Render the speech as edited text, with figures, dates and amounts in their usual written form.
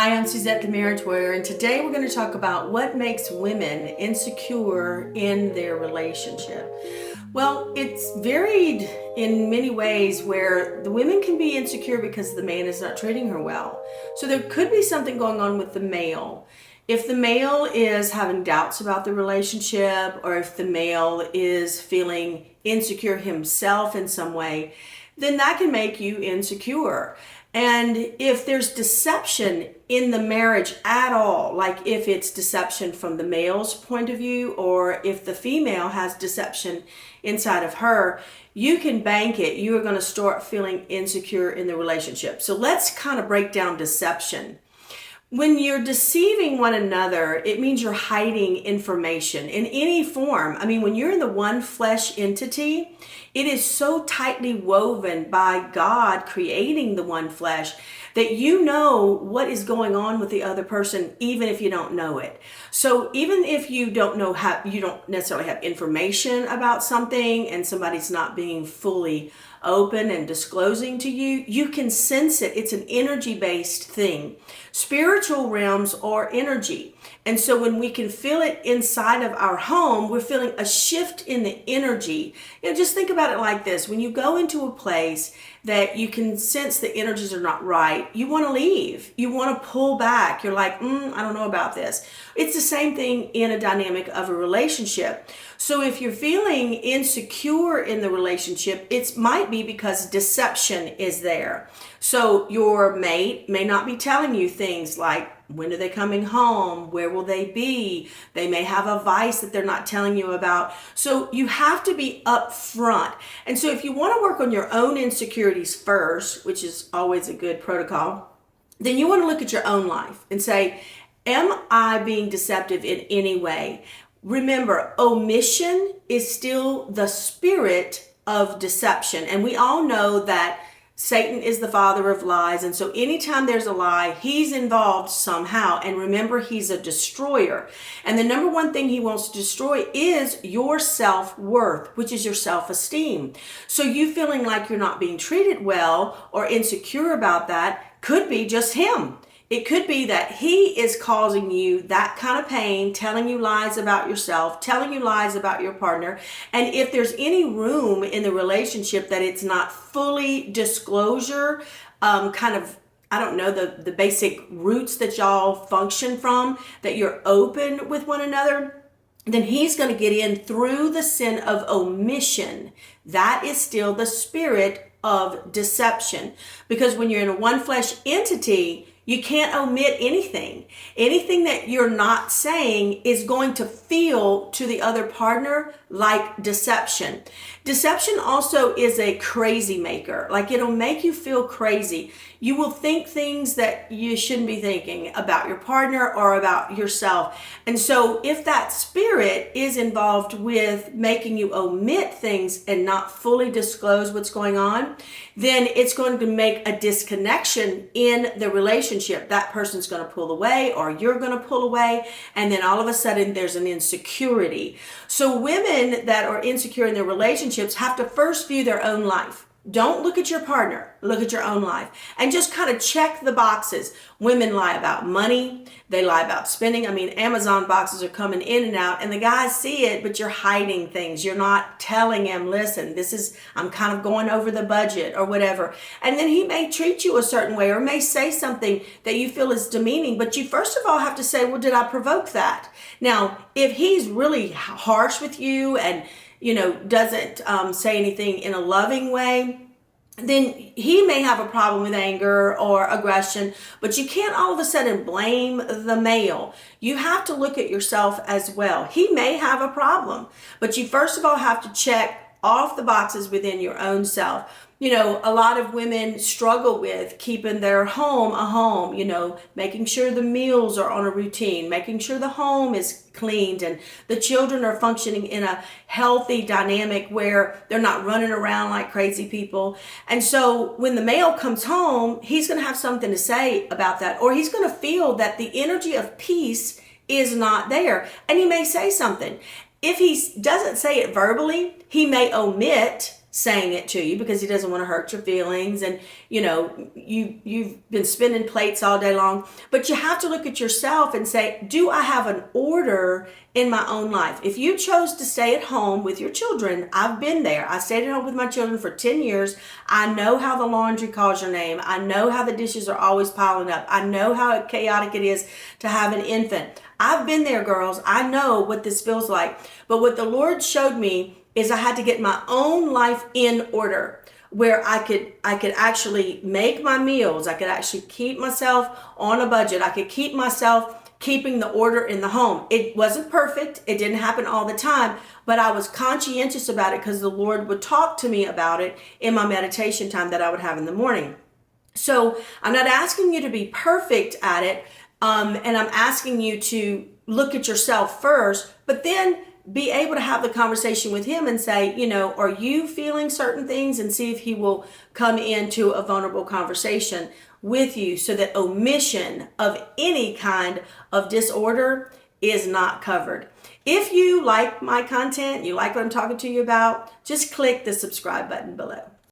Hi, I'm Suzette the Marriage Warrior, and today we're going to talk about what makes women insecure in their relationship. Well, it's varied in many ways where the women can be insecure because the man is not treating her well. So there could be something going on with the male. If the male is having doubts about the relationship, or if the male is feeling insecure himself in some way, then that can make you insecure. And if there's deception in the marriage at all, like if it's deception from the male's point of view, or if the female has deception inside of her, you can bank it. You are going to start feeling insecure in the relationship. So let's kind of break down deception. When you're deceiving one another, it means you're hiding information in any form. I mean, when you're in the one flesh entity, it is so tightly woven by God creating the one flesh that you know what is going on with the other person, even if you don't know it. So even if you don't know how, you don't necessarily have information about something and somebody's not being fully open and disclosing to you, you can sense it. It's an energy-based thing. Spiritual realms are energy. And so when we can feel it inside of our home, we're feeling a shift in the energy. Just think about it like this. When you go into a place that you can sense the energies are not right, you want to leave. You want to pull back. You're like, I don't know about this. It's the same thing in a dynamic of a relationship. So if you're feeling insecure in the relationship, it might be because deception is there. So your mate may not be telling you things like, when are they coming home? Where will they be? They may have a vice that they're not telling you about. So you have to be upfront. And so if you want to work on your own insecurities first, which is always a good protocol, then you want to look at your own life and say, am I being deceptive in any way? Remember, omission is still the spirit of deception. And we all know that Satan is the father of lies. And so anytime there's a lie, he's involved somehow. And remember, he's a destroyer. And the number one thing he wants to destroy is your self-worth, which is your self-esteem. So you feeling like you're not being treated well or insecure about that could be just him. It could be that he is causing you that kind of pain, telling you lies about yourself, telling you lies about your partner. And if there's any room in the relationship that it's not fully disclosure, the basic roots that y'all function from, that you're open with one another, then he's going to get in through the sin of omission. That is still the spirit of deception. Because when you're in a one flesh entity, you can't omit anything. Anything that you're not saying is going to feel to the other partner like deception. Deception also is a crazy maker. Like, it'll make you feel crazy. You will think things that you shouldn't be thinking about your partner or about yourself. And so if that spirit is involved with making you omit things and not fully disclose what's going on, then it's going to make a disconnection in the relationship. That person's going to pull away, or you're going to pull away, and then all of a sudden there's an insecurity. So women that are insecure in their relationships have to first view their own life. Don't look at your partner, look at your own life, and just kind of check the boxes. Women lie about money, they lie about spending. I mean, Amazon boxes are coming in and out, and the guys see it, but you're hiding things. You're not telling him, listen, I'm kind of going over the budget or whatever. And then he may treat you a certain way or may say something that you feel is demeaning, but you first of all have to say, well, did I provoke that? Now, if he's really harsh with you and doesn't say anything in a loving way, then he may have a problem with anger or aggression, but you can't all of a sudden blame the male. You have to look at yourself as well. He may have a problem, but you first of all have to check off the boxes within your own self. A lot of women struggle with keeping their home a home, making sure the meals are on a routine, making sure the home is cleaned and the children are functioning in a healthy dynamic where they're not running around like crazy people. And so when the male comes home, he's going to have something to say about that, or he's going to feel that the energy of peace is not there. And he may say something. If he doesn't say it verbally, he may omit saying it to you because he doesn't want to hurt your feelings, and you've been spinning plates all day long. But you have to look at yourself and say, do I have an order in my own life? If you chose to stay at home with your children, I've been there. I stayed at home with my children for 10 years. I know how the laundry calls your name. I know how the dishes are always piling up. I know how chaotic it is to have an infant. I've been there, girls. I know what this feels like. But what the Lord showed me is I had to get my own life in order, where I could actually make my meals. I could actually keep myself on a budget. I could keep myself keeping the order in the home. It wasn't perfect. It didn't happen all the time, but I was conscientious about it because the Lord would talk to me about it in my meditation time that I would have in the morning. So I'm not asking you to be perfect at it, and I'm asking you to look at yourself first, but then be able to have the conversation with him and say, are you feeling certain things, and see if he will come into a vulnerable conversation with you so that omission of any kind of disorder is not covered. If you like my content, you like what I'm talking to you about, just click the subscribe button below.